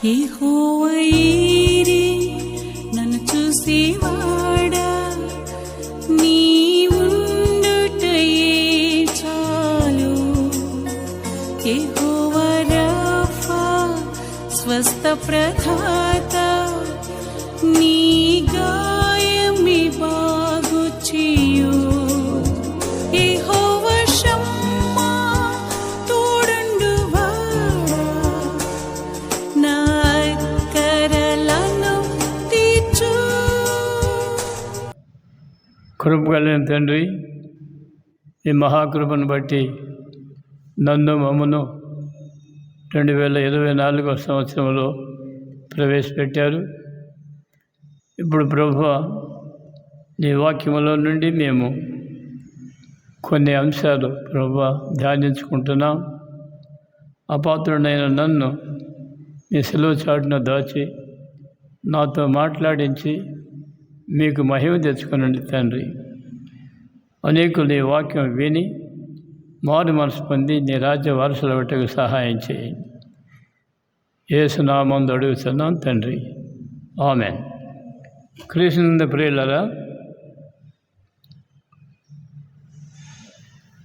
యెహోవా ఈరే నన్ను చూసేవాడా, నీవుండుటయే చాలు. యెహోవా రఫా స్వస్థ ప్రదాత, నీ గాయమే బాగు చేయు. యెహోవా షమ్మా తోడుండువాడా, నా అక్కరలను తీర్చు. కృప కలిగిన తండ్రి, ఈ మహాకృపను బట్టి నన్ను మమ్మను 2024 సంవత్సరంలో ప్రవేశపెట్టారు. ఇప్పుడు ప్రభువా, నీ వాక్యములో నుండి మేము కొన్ని అంశాలు ప్రభువా ధ్యానించుకుంటున్నాం. అపాత్రుడైన నన్ను నీ సిలువ చాటున దాచి నాతో మాట్లాడించి మీకు మహిమ తెచ్చుకునండి తండ్రి. అనేకులు నీ వాక్యం విని మారు మనసు పొంది నీ రాజ్య వారసుల బట్టకు సహాయం చేయండి. యేసు నామమున అడుగుతున్నాం తండ్రి, ఆమేన్. క్రీస్తునందు ప్రియులారా,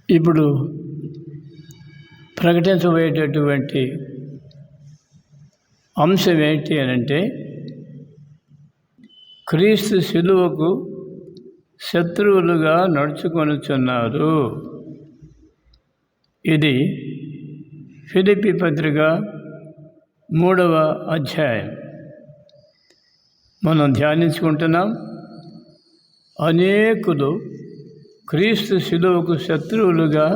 ఇప్పుడు ప్రకటించబోయేటటువంటి అంశం ఏంటి అని అంటే, క్రీస్తు శిలువకు శత్రువులుగా నడుచుకొనుచున్నారు. ఇది ఫిలిప్పీ పత్రిక 3వ అధ్యాయం మనం ధ్యానించుకుంటున్నాం. అనేకులు క్రీస్తు శిలువకు శత్రువులుగా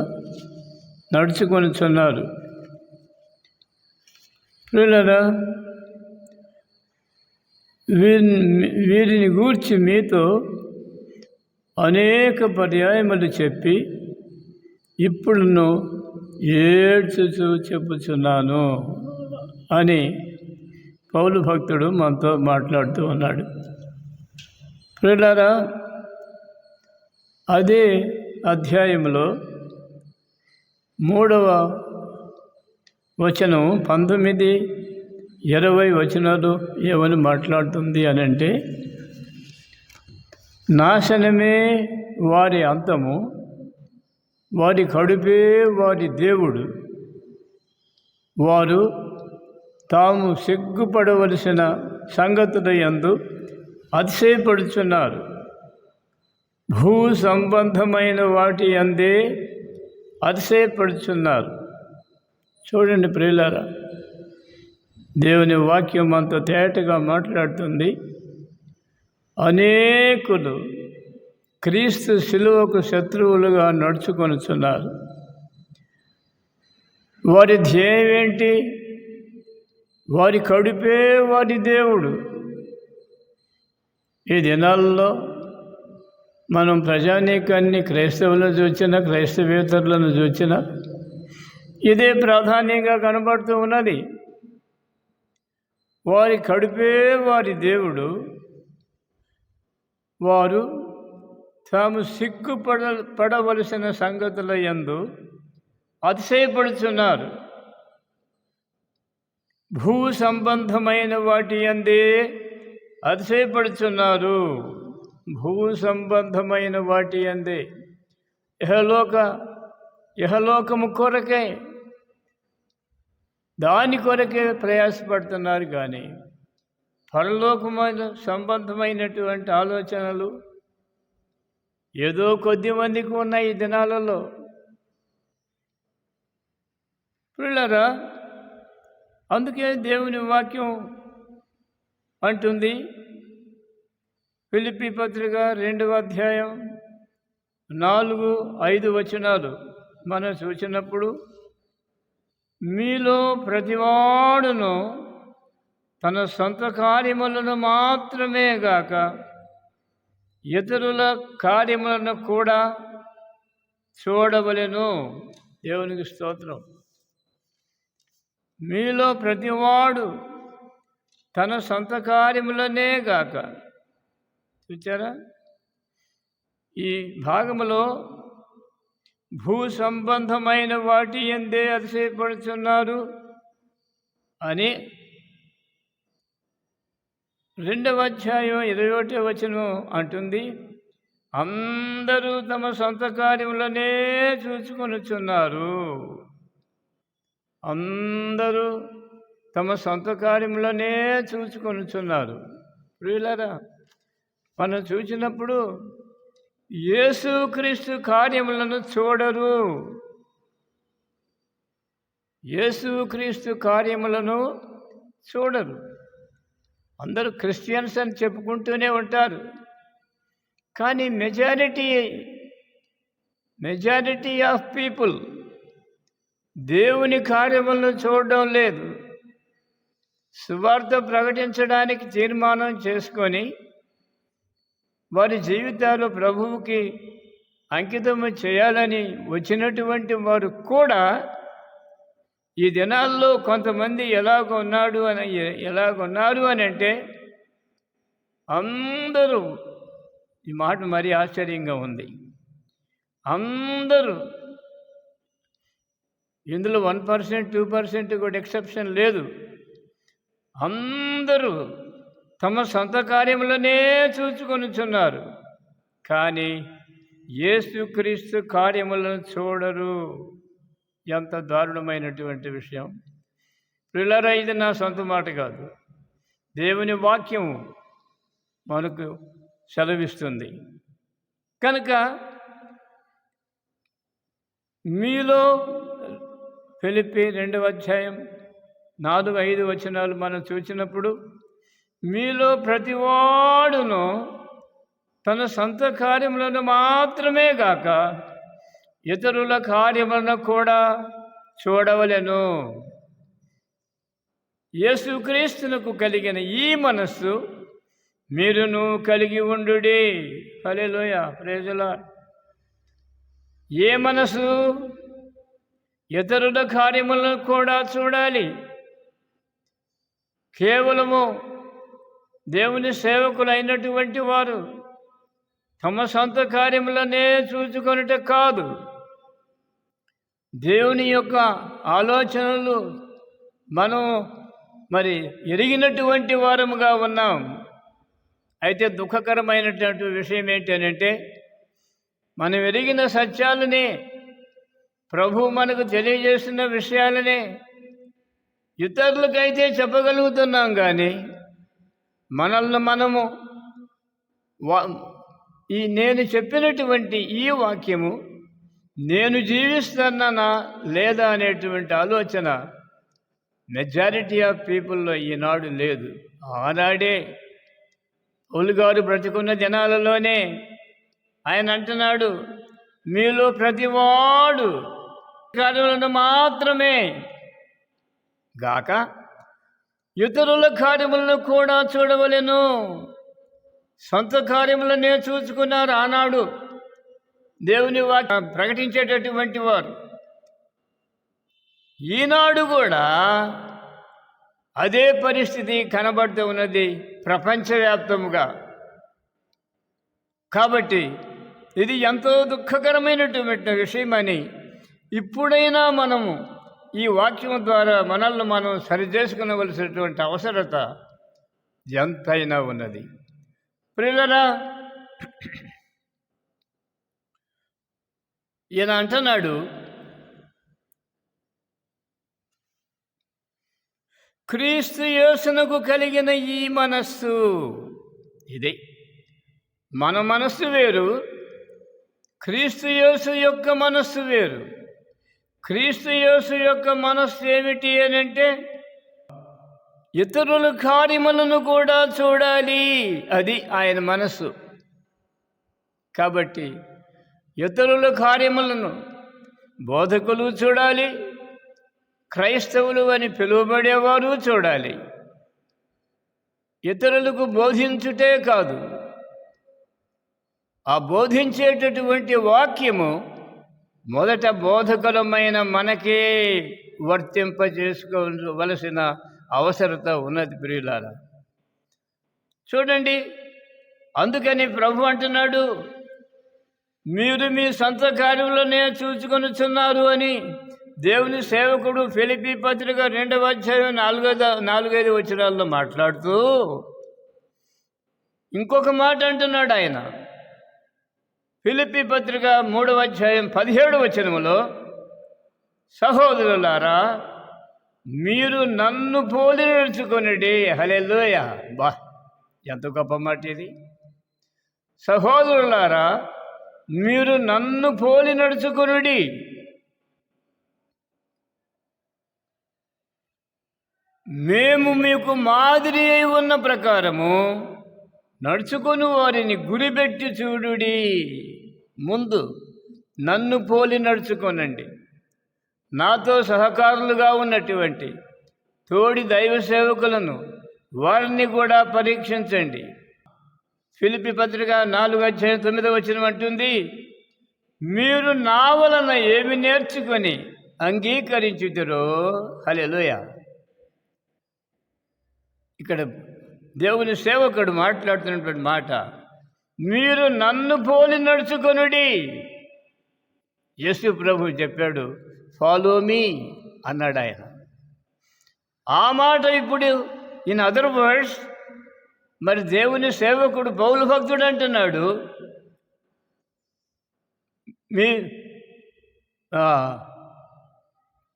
నడుచుకొనుచున్నారు. ప్రియులారా, వీరిని గూర్చి మీతో అనేక పర్యాయములు చెప్పి ఇప్పుడును ఏడ్చుచూ చెప్పుచున్నాను అని పౌలు భక్తుడు మనతో మాట్లాడుతూ ఉన్నాడు. ప్రియులారా, అదే అధ్యాయంలో 3వ వచనం 19, 20 వచనాలు ఏమని మాట్లాడుతుంది అని అంటే, నాశనమే వారి అంతము, వారి కడుపే వారి దేవుడు, వారు తాము సిగ్గుపడవలసిన సంగతుల యందు అతిశయపడుచున్నారు. భూ సంబంధమైన వాటి యందే అతిశయపడుచున్నారు. చూడండి ప్రియులారా, దేవుని వాక్యం అంత తేటగా మాట్లాడుతుంది. అనేకులు క్రీస్తు శిలువకు శత్రువులుగా నడుచుకొనుచున్నారు. వారి ధ్యేయం ఏంటి? వారి కడుపే వారి దేవుడు. ఈ దినాల్లో మనం ప్రజానీకాన్ని, క్రైస్తవులను చూచినా, క్రైస్తవేతరులను చూచినా ఇదే ప్రాధాన్యంగా కనబడుతూ ఉన్నది. వారి కడుపే వారి దేవుడు, వారు తాము సిగ్గుపడవలసిన సంగతుల యందు అతిశయపడుచున్నారు. భూ సంబంధమైన వాటి యందే అతిశయపడుచున్నారు. భూ సంబంధమైన వాటి యందే, ఇహలోకము కొరకే, దాని కొరకే ప్రయాసపడుతున్నారు. కానీ పరలోకమైన సంబంధమైనటువంటి ఆలోచనలు ఏదో కొద్ది మందికి ఉన్నాయి ఈ దినాలలో. పిల్లరా, అందుకే దేవుని వాక్యం అంటుంది, ఫిలిప్పీ పత్రిక 2వ అధ్యాయం 4, 5 వచనాలు మనం చూసినప్పుడు, మీలో ప్రతివాడును తన సొంత కార్యములను మాత్రమే గాక ఇతరుల కార్యములను కూడా చూడవలెను. దేవునికి స్తోత్రం. మీలో ప్రతివాడు తన సొంత కార్యములనే గాక. చూచారా, ఈ భాగములో భూ సంబంధమైన వాటి యందే అతిశయపడుచున్నారు అని 2:21 అంటుంది, అందరూ తమ సొంత కార్యములనే చూచుకొనుచున్నారు. అందరూ తమ సొంత కార్యములనే చూచుకొనుచున్నారు. ప్రియులారా, మనం చూసినప్పుడు యేసుక్రీస్తు కార్యములను చూడరు. యేసుక్రీస్తు కార్యములను చూడరు. అందరూ క్రిస్టియన్స్ అని చెప్పుకుంటూనే ఉంటారు, కానీ మెజారిటీ ఆఫ్ పీపుల్ దేవుని కార్యములను చూడడం లేదు. సువార్త ప్రకటించడానికి తీర్మానం చేసుకొని వారి జీవితాలు ప్రభువుకి అంకితము చేయాలని వచ్చినటువంటి వారు కూడా ఈ దినాల్లో కొంతమంది ఎలాగున్నారు అని అంటే, అందరూ, ఈ మాట మరీ ఆశ్చర్యంగా ఉంది, అందరూ, ఇందులో 1%, 2% కూడా ఎక్సెప్షన్ లేదు, అందరూ తమ సొంత కార్యములనే చూచుకొనుచున్నారు, కానీ యేసుక్రీస్తు కార్యములను చూడరు. ఎంత దారుణమైనటువంటి విషయం. ప్రియులారా, ఇది నా సొంత మాట కాదు, దేవుని వాక్యము మనకు సెలవిస్తుంది. కనుక మీలో ఫిలిప్పీ 2:4-5 మనం చూసినప్పుడు, మీలో ప్రతివాడును తన సొంత కార్యములను మాత్రమే గాక ఇతరుల కార్యములను కూడా చూడవలెను. యేసుక్రీస్తునకు కలిగిన ఈ మనస్సు మీరును కలిగి ఉండుడి. హల్లెలూయా, ప్రైజ్ ది లార్డ్. ఏ మనసు? ఇతరుల కార్యములను కూడా చూడాలి. కేవలము దేవుని సేవకులైనటువంటి వారు తమ సొంత కార్యములనే చూచుకొనుట కాదు, దేవుని యొక్క ఆలోచనలు మనం ఎరిగినటువంటి వారముగా ఉన్నాం. అయితే దుఃఖకరమైనటువంటి విషయం ఏంటంటే, మనం ఎరిగిన సత్యాలనే, ప్రభు మనకు తెలియజేసిన విషయాలనే ఇతరులకైతే చెప్పగలుగుతున్నాం, కానీ మనల్ని మనము నేను చెప్పినటువంటి ఈ వాక్యము నేను జీవిస్తున్నానా లేదా అనేటువంటి ఆలోచన మెజారిటీ ఆఫ్ పీపుల్లో ఈనాడు లేదు. ఆనాడే పౌలు గారు బ్రతికున్న దినాలలోనే ఆయన అంటున్నాడు, మీలో ప్రతివాడు కార్యములను మాత్రమే గాక ఇతరుల కార్యములను కూడా చూడవలెను. సొంత కార్యములనే చూసుకున్నారు ఆనాడు దేవుని వాక్యం ప్రకటించేటటువంటి వారు. ఈనాడు కూడా అదే పరిస్థితి కనబడుతూ ఉన్నది ప్రపంచవ్యాప్తముగా. కాబట్టి ఇది ఎంతో దుఃఖకరమైనటువంటి విషయమని ఇప్పుడైనా మనము ఈ వాక్యం ద్వారా మనల్ని మనం సరిచేసుకునవలసినటువంటి అవసరత ఎంతైనా ఉన్నది. ప్రియులారా, ఈయన అంటున్నాడు, క్రీస్తు యేసునకు కలిగిన ఈ మనస్సు. ఇదే మన మనస్సు వేరు, క్రీస్తు యేసు యొక్క మనస్సు వేరు. క్రీస్తు యేసు యొక్క మనస్సు ఏమిటి అని అంటే, ఇతరుల కార్యములను కూడా చూడాలి. అది ఆయన మనస్సు. కాబట్టి ఇతరుల కార్యములను బోధకులు చూడాలి, క్రైస్తవులు అని పిలువబడేవారు చూడాలి. ఇతరులకు బోధించుటే కాదు, ఆ బోధించేటటువంటి వాక్యము మొదట బోధకులమైన మనకే వర్తింపజేసుకోవలసిన అవసరత ఉన్నది. ప్రియులారా, చూడండి, అందుకని ప్రభు అంటున్నాడు, మీరు మీ సొంత కార్యములనే చూచుకొనుచున్నారు అని దేవుని సేవకుడు ఫిలిప్పీ పత్రిక 2:4-5 మాట్లాడుతూ ఇంకొక మాట అంటున్నాడు ఆయన, ఫిలిప్పీ పత్రిక 3వ అధ్యాయం 17వ వచనములో, సహోదరులారా మీరు నన్ను పోలి నడుచుకొనుడి. హల్లెలూయా! బా, ఎంత గొప్ప మాట ఇది. సహోదరులారా మీరు నన్ను పోలి నడుచుకొనుడి. మేము మీకు మాదిరి అయి ఉన్న ప్రకారము నడుచుకొని వారిని గురిపెట్టి చూడుడి. ముందు నన్ను పోలి నడుచుకోనండి. నాతో సహకారులుగా ఉన్నటువంటి తోడి దైవ సేవకులను వారిని కూడా పరీక్షించండి. ఫిలిప్పీ పత్రిక 4వ అధ్యాయం 9వ వచనం అంటుంది, మీరు నా వలన ఏమి నేర్చుకొని అంగీకరించుతారో. హల్లెలూయా! ఇక్కడ దేవుని సేవకుడు మాట్లాడుతున్నటువంటి మాట, మీరు నన్ను పోలి నడుచుకొనుడి. యేసు ప్రభు చెప్పాడు, ఫాలో మీ అన్నాడు ఆయన. ఆ మాట ఇప్పుడు ఇన్ అదర్ వర్డ్స్ మరి దేవుని సేవకుడు పౌలు భక్తుడు అంటున్నాడు,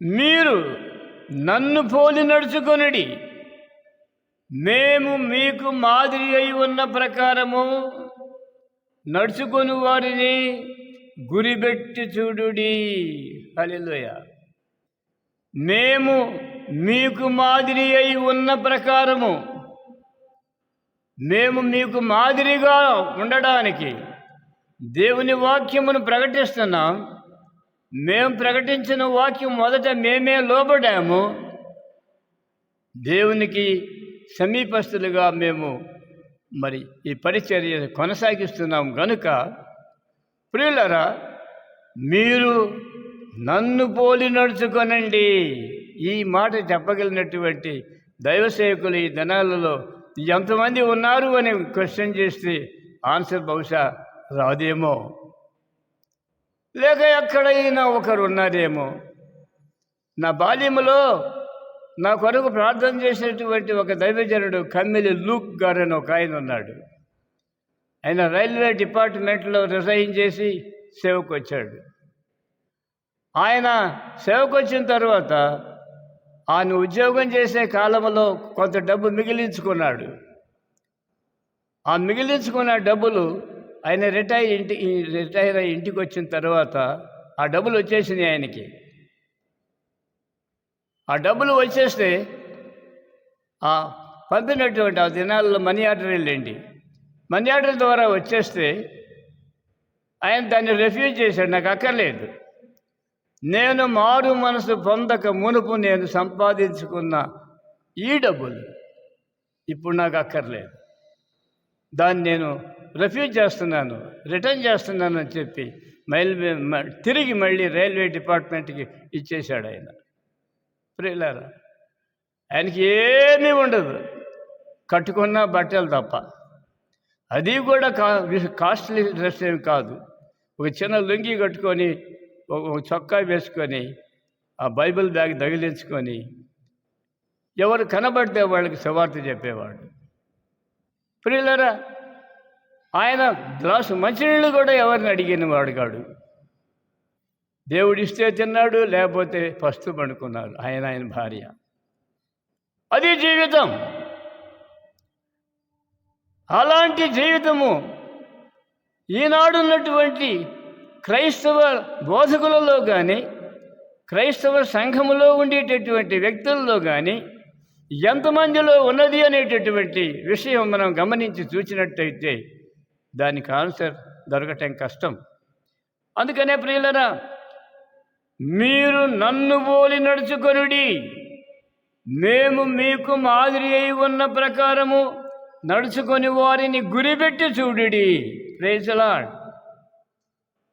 మీరు నన్ను పోలి నడుచుకొనుడి. మేము మీకు మాదిరి అయి ఉన్న ప్రకారము నడుచుకొని వారిని గురిపెట్టి చూడుడి. హల్లెలూయా! మేము మీకు మాదిరి అయి ఉన్న ప్రకారము, మేము మీకు మాదిరిగా ఉండడానికి దేవుని వాక్యమును ప్రకటిస్తున్నాం. మేము ప్రకటించిన వాక్యం మొదట మేమే లోబడాము. దేవునికి సమీపస్తులుగా మేము మరి ఈ పరిచర్య కొనసాగిస్తున్నాం గనుక ప్రియులారా మీరు నన్ను పోలి నడుచుకొనండి. ఈ మాట చెప్పగలిగినటువంటి దైవ సేవకులు ఈ దినాలలో ఎంతమంది ఉన్నారు అని క్వశ్చన్ చేస్తే ఆన్సర్ బహుశా రాదేమో, లేక ఎక్కడైనా ఒకరు ఉన్నారేమో. నా బాల్యములో నా కొరకు ప్రార్థన చేసినటువంటి ఒక దైవజనుడు కమ్మిలి లూక్ గారు అని ఒక ఆయన ఉన్నాడు. ఆయన రైల్వే డిపార్ట్మెంట్లో రిజైన్ చేసి సేవకు వచ్చాడు. ఆయన సేవకు వచ్చిన తర్వాత ఆయన ఉద్యోగం చేసే కాలంలో కొంత డబ్బు మిగిలించుకున్నాడు. ఆ మిగిలించుకున్న డబ్బులు ఆయన రిటైర్ అయ్యి ఇంటికి వచ్చిన తర్వాత ఆ డబ్బులు వచ్చేసినాయి ఆయనకి. ఆ డబ్బులు వచ్చేస్తే ఆ పంపినటువంటి ఆ దినాల్లో మనీ ఆర్డర్ వెళ్ళండి, మనీ ఆర్డర్ ద్వారా వచ్చేస్తే ఆయన దాన్ని రిఫ్యూజ్ చేశాడు. నాకు అక్కర్లేదు, నేను మారు మనసు పొందక మునుపు నేను సంపాదించుకున్న ఈ డబ్బులు ఇప్పుడు నాకు అక్కర్లేదు, దాన్ని నేను రిఫ్యూజ్ చేస్తున్నాను, రిటర్న్ చేస్తున్నాను అని చెప్పి తిరిగి మళ్ళీ రైల్వే డిపార్ట్మెంట్కి ఇచ్చేశాడు ఆయన. ప్రియులారా ఆయనకి ఏమీ ఉండదు, కట్టుకున్న బట్టలు తప్ప. అది కూడా కాస్ట్లీ డ్రెస్ ఏమి కాదు. ఒక చిన్న లుంగి కట్టుకొని ఒక చొక్కా వేసుకొని ఆ బైబిల్ బ్యాగ్ తగిలించుకొని ఎవరు కనబడితే వాళ్ళకి సువార్త చెప్పేవాడు. ప్రియులారా ఆయన గ్లాసు మంచినీళ్ళు కూడా ఎవరిని అడిగిన వాడు కాడు. దేవుడిస్తే తిన్నాడు, లేకపోతే పస్తు పడుకున్నాడు ఆయన భార్య. అది జీవితం. అలాంటి జీవితము ఈనాడున్నటువంటి క్రైస్తవ బోధకులలో కానీ క్రైస్తవ సంఘములో ఉండేటటువంటి వ్యక్తుల్లో కానీ ఎంతమందిలో ఉన్నది అనేటటువంటి విషయం మనం గమనించి చూసినట్టయితే దానికి ఆన్సర్ దొరకటం కష్టం. అందుకనే ప్రియులరా మీరు నన్ను పోలి నడుచుకొనుడి, మేము మీకు మాదిరి అయి ఉన్న ప్రకారము నడుచుకొని వారిని గురిపెట్టి చూడుడి. Praise the Lord.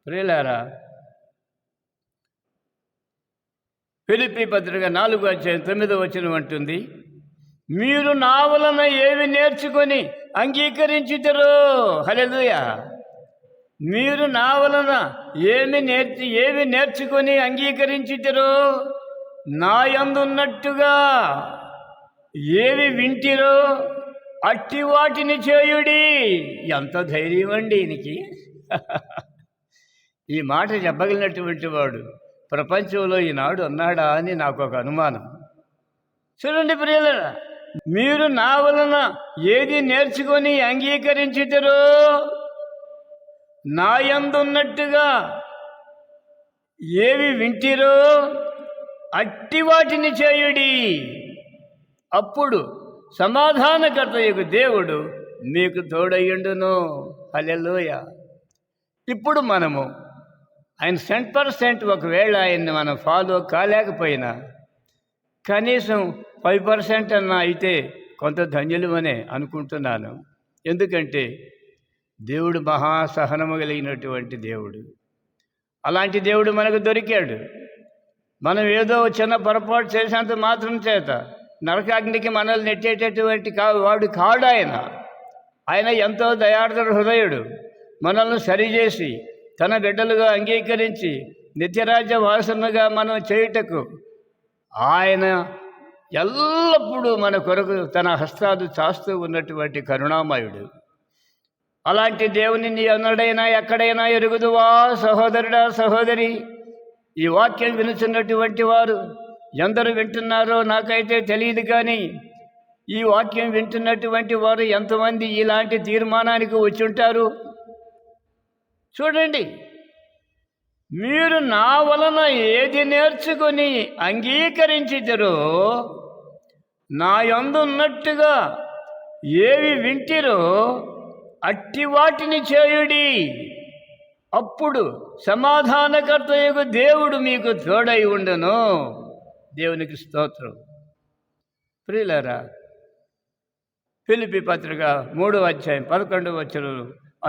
ప్రియులారా ఫిలిప్పీ పత్రిక 4వ అధ్యాయం 9వ వచనం అంటుంది, మీరు నా వలన ఏమి నేర్చుకొని అంగీకరించుతారో. హల్లెలూయా! మీరు నా వలన ఏమి నేర్చుకొని అంగీకరించుతారో, నా యందున్నట్టుగా ఏవి వింటిరో అట్టి వాటిని చేయుడి. ఎంత ధైర్యం అండి ఈయనకి! ఈ మాట చెప్పగలిగినటువంటి వాడు ప్రపంచంలో ఈనాడు ఉన్నాడా అని నాకు ఒక అనుమానం. చూడండి ప్రియులారా, మీరు నా వలన ఏది నేర్చుకొని అంగీకరించుతారో, నా యందున్నట్టుగా ఏవి వింటిరో అట్టి వాటిని చేయుడి. అప్పుడు సమాధానకర్తయగు దేవుడు మీకు తోడయ్యుండును. హల్లెలూయా. ఇప్పుడు మనము ఆయన 100% ఒకవేళ ఆయన్ని మనం ఫాలో కాలేకపోయినా కనీసం 5% అన్నా అయితే కొంత ధన్యులమనే అనుకుంటున్నాను. ఎందుకంటే దేవుడు మహాసహనము కలిగినటువంటి దేవుడు. అలాంటి దేవుడు మనకు దొరికాడు. మనం ఏదో చిన్న పొరపాటు చేసేంత మాత్రం చేత నరకాగ్నికి మనల్ని నెట్టేటటువంటి వాడు కాడు ఆయన. ఆయన ఎంతో దయార్ద్ర హృదయుడు. మనల్ని సరిచేసి తన బిడ్డలుగా అంగీకరించి నిత్యరాజ్య వాసనగా మనం చేయుటకు ఆయన ఎల్లప్పుడూ మన కొరకు తన హస్తాలు చాస్తూ ఉన్నటువంటి కరుణామయుడు. అలాంటి దేవుని నీ ఎన్నడైనా ఎక్కడైనా ఎరుగుదువా సహోదరుడా, సహోదరి? ఈ వాక్యం వినుచున్నటువంటి వారు ఎందరు వింటున్నారో నాకైతే తెలియదు, కానీ ఈ వాక్యం వింటున్నటువంటి వారు ఎంతమంది ఇలాంటి తీర్మానానికి వచ్చి ఉంటారు? చూడండి, మీరు నా వలన ఏది నేర్చుకొని అంగీకరించితరో, నా యందున్నట్టుగా ఏవి వింటిరో అట్టి వాటిని చేయుడి. అప్పుడు సమాధానకర్తయగు దేవుడు మీకు తోడై ఉండును. దేవునికి స్తోత్రం. ప్రియులారా, ఫిలిప్పీ పత్రిక 3వ అధ్యాయం 11వ వచనం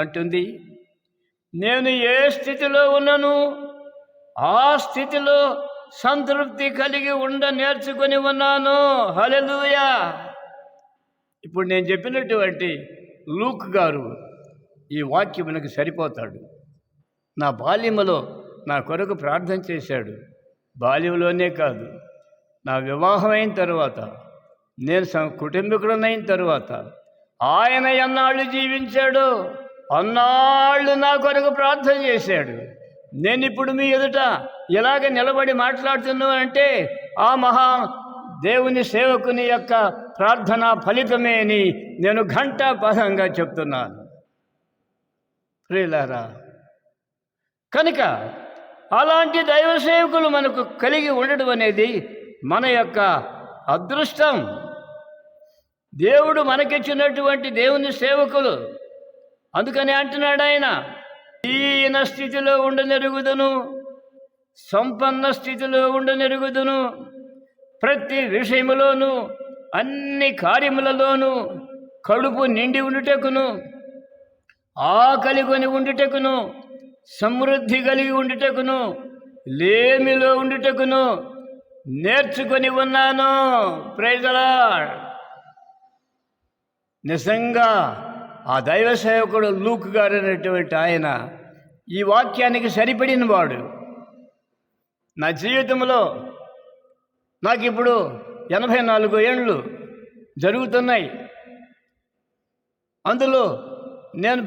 అంటుంది, నేను ఏ స్థితిలో ఉన్నను ఆ స్థితిలో సంతృప్తి కలిగి నేర్చుకొని ఉన్నాను. హల్లెలూయా. ఇప్పుడు నేను చెప్పినటువంటి లూక్ గారు ఈ వాక్యమునకు సరిపోతాడు. నా బాల్యములో నా కొరకు ప్రార్థన చేశాడు. బాల్యంలోనే కాదు, నా వివాహం అయిన తర్వాత, నేను కుటుంబీకుడనైన తర్వాత ఆయన ఎన్నాళ్ళు జీవించాడో అన్నాళ్ళు నా కొరకు ప్రార్థన చేశాడు. నేను ఇప్పుడు మీ ఎదుట ఇలాగ నిలబడి మాట్లాడుతున్నాను అంటే ఆ మహా దేవుని సేవకుని యొక్క ప్రార్థన ఫలితమే అని నేను ఘంటాపథంగా చెప్తున్నాను. ప్రియులారా, కనుక అలాంటి దైవ సేవకులు మనకు కలిగి ఉండడం అనేది మన యొక్క అదృష్టం. దేవుడు మనకిచ్చినటువంటి దేవుని సేవకులు. అందుకని అంటున్నాడు ఆయన, దీన స్థితిలో ఉండనెరుగుదును, సంపన్న స్థితిలో ఉండనెరుగుదును, ప్రతి విషయములోనూ అన్ని కార్యములలోనూ కడుపు నిండి ఉండుటకును, ఆకలి కొని ఉండుటకును, సమృద్ధి కలిగి ఉండుటకును, లేమిలో ఉండుటకును నేర్చుకొని ఉన్నాను. Praise the Lord. నిజంగా ఆ దైవ సేవకుడు లూక్ గారు అనేటువంటి ఆయన ఈ వాక్యానికి సరిపడిన వాడు. నా జీవితంలో నాకు ఇప్పుడు 84 ఏళ్ళు జరుగుతున్నాయి. అందులో నేను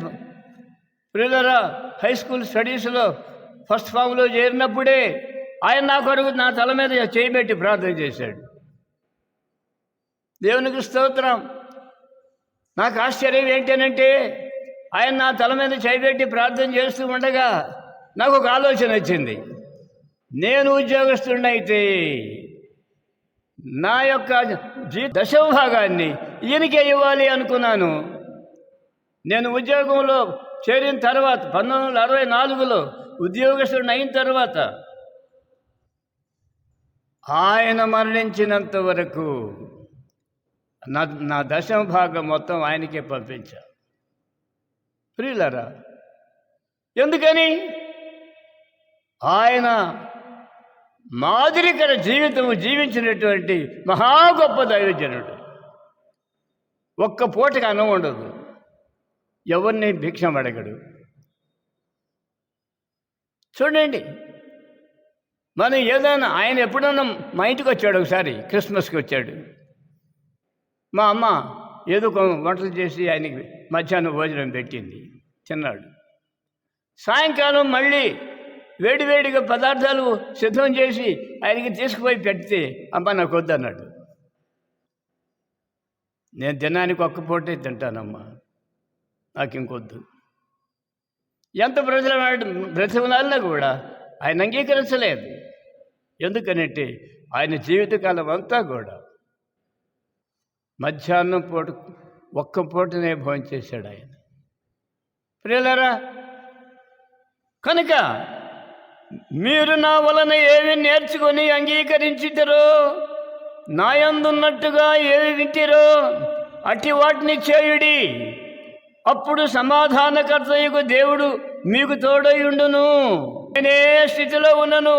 ప్రియులారా హై స్కూల్ స్టడీస్లో ఫస్ట్ ఫామ్లో చేరినప్పుడే ఆయన నా కొరకు నా తల మీద చేయబెట్టి ప్రార్థన చేశాడు. దేవునికి స్తోత్రం. నాకు ఆశ్చర్యం ఏంటనంటే, ఆయన నా తల మీద చేయబెట్టి ప్రార్థన చేస్తూ ఉండగా నాకు ఒక ఆలోచన వచ్చింది. నేను ఉద్యోగస్తుడినైతే నా యొక్క 10వ భాగాన్ని ఈయనకే ఇవ్వాలి అనుకున్నాను. నేను ఉద్యోగంలో చేరిన తర్వాత 1964లో ఉద్యోగస్తుడిని అయిన తర్వాత ఆయన మరణించినంత వరకు నా 10వ భాగం మొత్తం ఆయనకే పంపించా. ప్రియులారా, ఎందుకని? ఆయన మాదిరికర జీవితం జీవించినటువంటి మహా గొప్ప దైవజనుడు. ఒక్క పూటకి అన్నం ఉండదు, ఎవరిని భిక్షం అడగడు. చూడండి, మనం ఏదైనా ఆయన ఎప్పుడన్నా మా ఇంటికి వచ్చాడు. ఒకసారి క్రిస్మస్కి వచ్చాడు. మా అమ్మ ఏదో వంటలు చేసి ఆయనకి మధ్యాహ్నం భోజనం పెట్టింది, తిన్నాడు. సాయంకాలం మళ్ళీ వేడివేడిగా పదార్థాలు సిద్ధం చేసి ఆయనకి తీసుకుపోయి పెడితే అమ్మ నాకు వద్దన్నాడు. నేను దినానికి ఒక్క పూటే తింటానమ్మా, నాకు ఇంకొద్దు. ఎంత బ్రతిమలాడినా కూడా ఆయన అంగీకరించలేదు. ఎందుకనంటే ఆయన జీవితకాలం అంతా కూడా మధ్యాహ్నం పూట ఒక్క పూటనే భోజనం చేశాడు ఆయన. ప్రియులారా, కనుక మీరు నా వలన ఏమి నేర్చుకొని అంగీకరించితిరో, నా యందున్నట్టుగా ఏవి వింటిరో అట్టి వాటిని చేయుడి, అప్పుడు సమాధానకర్తయ్యకు దేవుడు మీకు తోడయుండును. నేనే స్థితిలో ఉన్నను,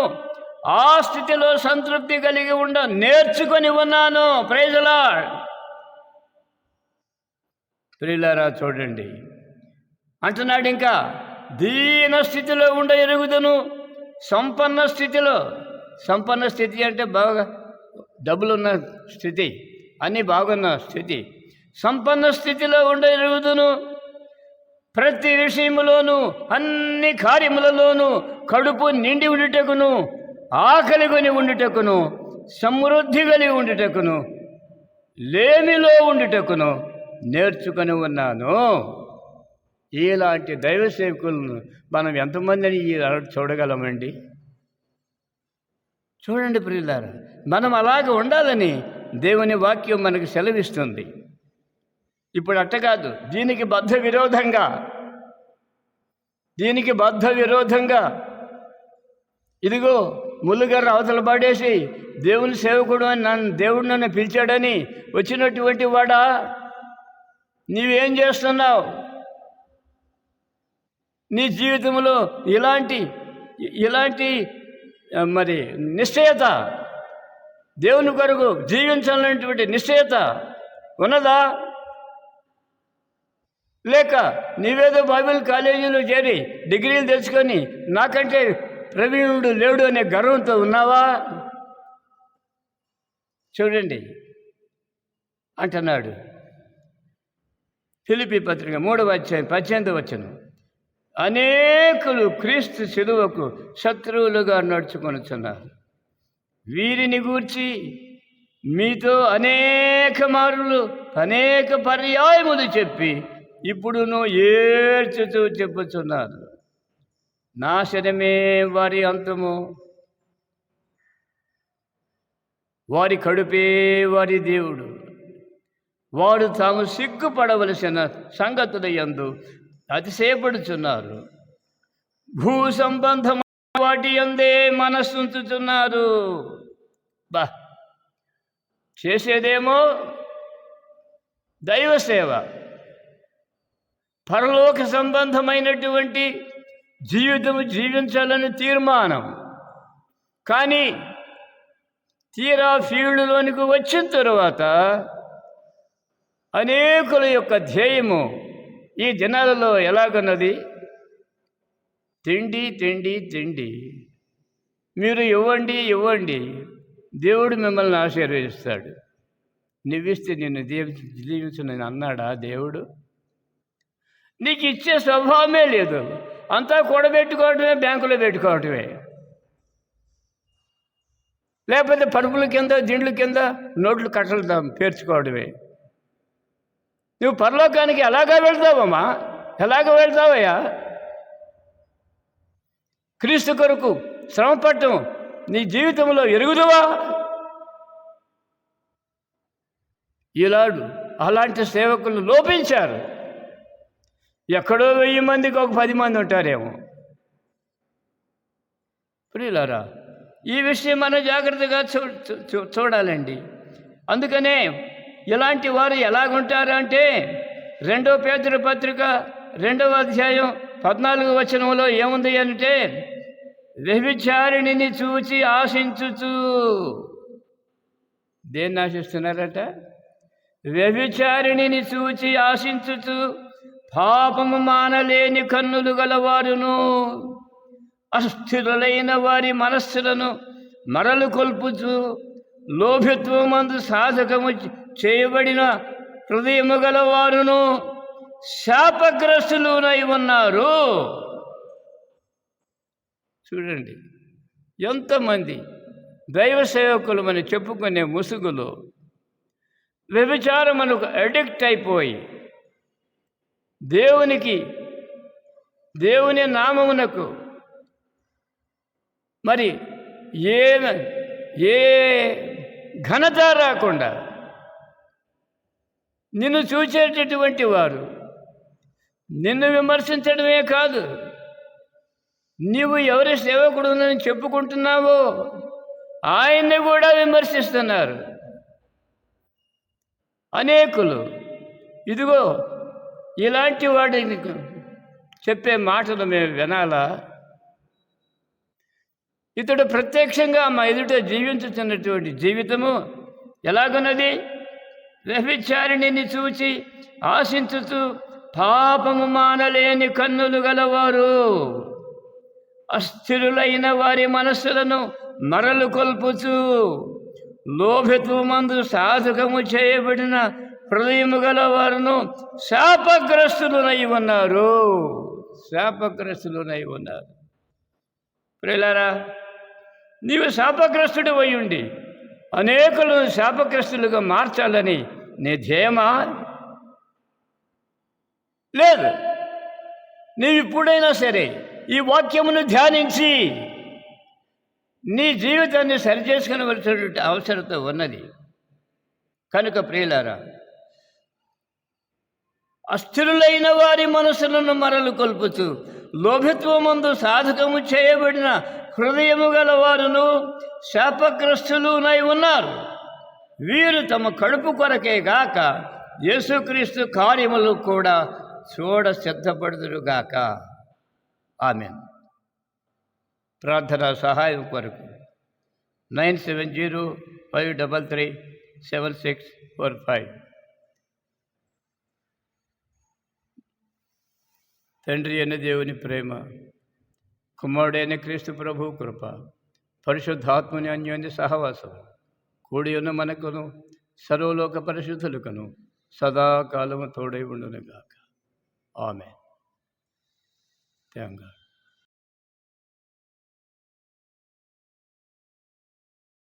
ఆ స్థితిలో సంతృప్తి కలిగి నేర్చుకొని ఉన్నాను. Praise the Lord. ప్రియులారా, చూడండి అంటున్నాడు ఇంకా, దీన స్థితిలో ఎరుగుదును, సంపన్న స్థితిలో. సంపన్న స్థితి అంటే బాగా డబ్బులున్న స్థితి, అన్నీ బాగున్న స్థితి. సంపన్న స్థితిలో ఎరుగుదును, ప్రతి విషయములోను అన్ని కార్యములలోనూ కడుపు నిండి ఉండుటకును, ఆకలి కొని ఉండుటకును, సమృద్ధి కలిగి ఉండుటకును, లేమిలో ఉండుటకును నేర్చుకొని ఉన్నాను. ఇలాంటి దైవ సేవకులను మనం ఎంతమందిని చూడగలమండి? చూడండి ప్రియులారా, మనం అలాగ ఉండాలని దేవుని వాక్యం మనకు సెలవిస్తుంది. ఇప్పుడు అట్ట కాదు, దీనికి బద్ధ విరోధంగా ఇదిగో ముళ్ళుగారు అవతల పడేసి దేవుని సేవకుడు అని దేవుడు నన్ను పిలిచాడని వచ్చినటువంటి వాడా, నీవేం చేస్తున్నావు? నీ జీవితంలో ఇలాంటి మరి నిశ్చయత, దేవుని కొరకు జీవించాలనేటువంటి నిశ్చయత ఉన్నదా? లేక నీవేదో బైబిల్ కాలేజీలో చేరి డిగ్రీలు తెచ్చుకొని నాకంటే ప్రవీణుడు లేడు అనే గర్వంతో ఉన్నావా? చూడండి అంటున్నాడు ఫిలిప్పీ పత్రిక 3వ అధ్యాయం 18వ వచనం, అనేకులు క్రీస్తు శిలువకు శత్రువులుగా నడుచుకొనుచున్నారు. వీరిని గూర్చి మీతో అనేక మారులు అనేక పర్యాయములు చెప్పి ఇప్పుడును ఏడ్చుతూ చెప్పుచున్నారు. నాశనమే వారి అంతము, వారి కడుపే వారి దేవుడు. వారు తాము సిగ్గుపడవలసిన సంగతుల యందు అతిశయపడుచున్నారు. భూ సంబంధమైన వాటి యందే మనస్సుంచుచున్నారు. చేసేదేమో దైవ సేవ, పరలోక సంబంధమైనటువంటి జీవితము జీవించాలని తీర్మానం. కానీ తీరా ఫీల్డ్లోనికి వచ్చిన తరువాత అనేకుల యొక్క ధ్యేయము ఈ దినాలలో ఎలాగన్నది? తిండి తిండి తిండి. మీరు ఇవ్వండి, దేవుడు మిమ్మల్ని ఆశీర్వదిస్తాడు. నువ్విస్తే నిన్ను దీవించునని అన్నాడా దేవుడు? నీకు ఇచ్చే స్వభావమే లేదు, అంతా కూడబెట్టుకోవటమే, బ్యాంకులో పెట్టుకోవటమే, లేకపోతే పరుపుల కింద దిండ్ల కింద నోట్లు కట్టలు పేర్చుకోవడమే. నువ్వు పరలోకానికి ఎలాగా వెళ్తావమ్మా? ఎలాగ వెళ్తావయ్యా? క్రీస్తు కొరకు శ్రమపడటం నీ జీవితంలో ఎరుగుదువా? అలాంటి సేవకులు లోపించారు. ఎక్కడో 1000 మందికి ఒక 10 మంది ఉంటారేమో. ప్రియులారా, ఈ విషయం మనం జాగ్రత్తగా చూడాలండి. అందుకనే ఇలాంటి వారు ఎలాగుంటారు అంటే 2 పేతురు పత్రిక 2వ అధ్యాయం 14వ వచనంలో ఏముంది అంటే, వ్యభిచారిణిని చూచి ఆశించుచు. దేన్ని ఆశిస్తున్నారట? వ్యభిచారిణిని చూచి ఆశించుచు పాపము మానలేని కన్నులు గలవారును అస్థిరులైన వారి మనస్సులను మరలు కొల్పుచు లోభిత్వమందు సాధకము చేయబడిన హృదయము గలవారును శాపగ్రస్తులునై ఉన్నారు. చూడండి, ఎంతమంది దైవ సేవకులు మనం చెప్పుకునే ముసుగులు వ్యభిచారమునకు అడిక్ట్ అయిపోయి దేవుని నామమునకు మరి ఏ ఘనత రాకుండా నిన్ను చూసేటటువంటి వారు నిన్ను విమర్శించడమే కాదు, నీవు ఎవరి సేవకుడునని చెప్పుకుంటున్నావో ఆయన్ని కూడా విమర్శిస్తున్నారు అనేకులు. ఇదిగో ఇలాంటి వాడిని చెప్పే మాటలు మేము వినాలా? ఇతడు ప్రత్యక్షంగా మా ఎదుట జీవించుతున్నటువంటి జీవితము ఎలాగున్నది? వ్యభిచారిణిని చూచి ఆశించుతూ పాపము మానలేని కన్నులు గలవారు, అస్థిరులైన వారి మనస్సులను మరలు కొల్పుచు లోభిత్వమందు సాధకము చేయబడిన హృదయము గలవారును శాపగ్రస్తులునై ఉన్నారు. శాపగ్రస్తులునై ఉన్నారు. ప్రియులారా, నీవు శాపగ్రస్తుడు అయి ఉండి అనేకులను శాపగ్రస్తులుగా మార్చాలని నీ ధ్యేయమా? లేదు. నీవు ఇప్పుడైనా సరే ఈ వాక్యమును ధ్యానించి నీ జీవితాన్ని సరిచేసుకునవలసినటువంటి అవసరత ఉన్నది. కనుక ప్రియులారా, అస్థిరులైన వారి మనసులను మరలు కొల్పుతూ లోభిత్వమందు సాధకము చేయబడిన హృదయము గలవారును శాపగ్రస్తులునై ఉన్నారు. వీరు తమ కడుపు కొరకే గాక యేసుక్రీస్తు కార్యములు కూడా చూడ సిద్ధపడుదురుగాక. ఆమేన్. ప్రార్థన సహాయం కొరకు 9705337645. తండ్రి అయిన దేవుని ప్రేమ, కుమారుడైన క్రీస్తు ప్రభు కృప, పరిశుద్ధాత్మని అన్యోన్య సహవాసం కూడి ఉన్న మనకును సర్వలోక పరిశుద్ధులకును సదాకాలము తోడై ఉండునుగాక. ఆమేన్. Thank God.